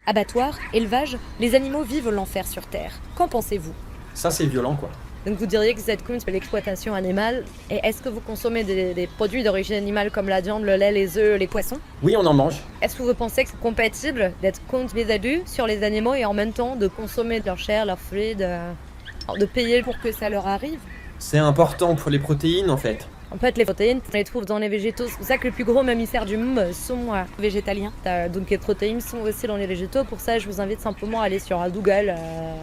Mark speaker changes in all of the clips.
Speaker 1: Abattoirs, élevage, les animaux vivent l'enfer sur Terre. Qu'en pensez-vous?
Speaker 2: Ça, c'est violent, quoi.
Speaker 1: Donc vous diriez que vous êtes contre l'exploitation animale. Et est-ce que vous consommez des produits d'origine animale comme la viande, le lait, les œufs, les poissons?
Speaker 2: Oui, on en mange.
Speaker 1: Est-ce que vous pensez que c'est compatible d'être contre les abus sur les animaux et en même temps de consommer de leur chair, leurs fluides, de payer pour que ça leur arrive?
Speaker 2: C'est important pour les protéines, en fait.
Speaker 1: En fait, les protéines, on les trouve dans les végétaux. C'est pour ça que les plus gros mammifères du monde sont végétaliens. Donc les protéines sont aussi dans les végétaux. Pour ça, je vous invite simplement à aller sur Google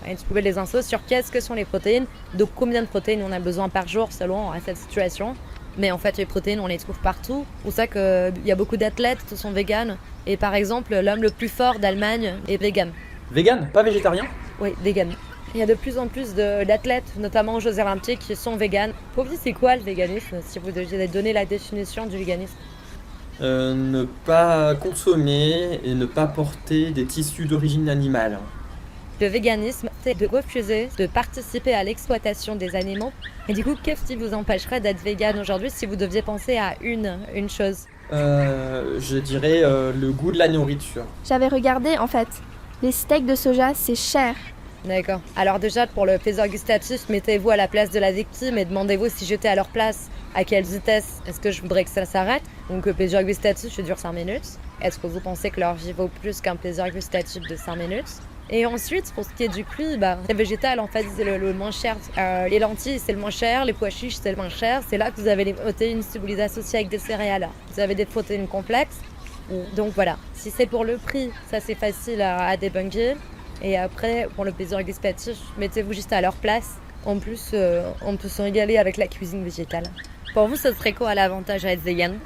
Speaker 1: et trouver les infos sur qu'est-ce que sont les protéines, de combien de protéines on a besoin par jour selon cette situation. Mais en fait, les protéines, on les trouve partout. C'est pour ça qu'il y a beaucoup d'athlètes qui sont véganes. Et par exemple, l'homme le plus fort d'Allemagne est vegan.
Speaker 2: Vegan, pas végétarien?
Speaker 1: Oui, vegan. Il y a de plus en plus d'athlètes, notamment aux Jeux Olympiques, qui sont véganes. Pour vous, c'est quoi le véganisme, si vous deviez donner la définition du véganisme?
Speaker 2: Ne pas consommer et ne pas porter des tissus d'origine animale.
Speaker 1: Le véganisme, c'est de refuser de participer à l'exploitation des animaux. Et du coup, qu'est-ce qui vous empêcherait d'être vegan aujourd'hui si vous deviez penser à une chose?
Speaker 2: Je dirais le goût de la nourriture.
Speaker 3: J'avais regardé, en fait. Les steaks de soja, c'est cher.
Speaker 1: D'accord. Alors déjà, pour le plaisir gustatif, mettez-vous à la place de la victime et demandez-vous si j'étais à leur place, à quelle vitesse est-ce que je voudrais que ça s'arrête. Donc le plaisir gustatif, ça dure 5 minutes. Est-ce que vous pensez que leur vie vaut plus qu'un plaisir gustatif de 5 minutes? Et ensuite, pour ce qui est du prix, c'est végétal, en fait, c'est le moins cher. Les lentilles, c'est le moins cher, les pois chiches, c'est le moins cher. C'est là que vous avez les protéines si vous les associez avec des céréales. Vous avez des protéines complexes. Donc voilà, si c'est pour le prix, ça c'est facile à débunker. Et après, pour le plaisir gustatif, mettez-vous juste à leur place. En plus, on peut se régaler avec la cuisine végétale. Pour vous, ce serait quoi l'avantage à être vegan?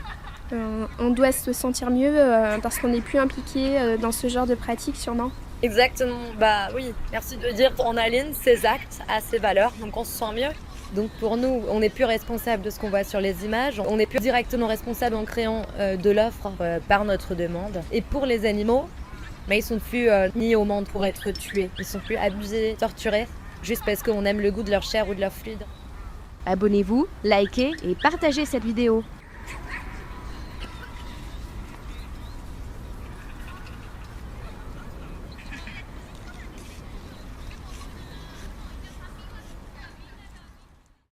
Speaker 3: On doit se sentir mieux parce qu'on n'est plus impliqué dans ce genre de pratique, sûrement.
Speaker 1: Exactement, bah oui, merci de dire, on aligne ses actes à ses valeurs, donc on se sent mieux. Donc pour nous, on n'est plus responsable de ce qu'on voit sur les images, on n'est plus directement responsable en créant de l'offre par notre demande. Et pour les animaux, mais ils sont plus mis au monde pour être tués, ils sont plus abusés, torturés, juste parce qu'on aime le goût de leur chair ou de leur fluide.
Speaker 4: Abonnez-vous, likez et partagez cette vidéo.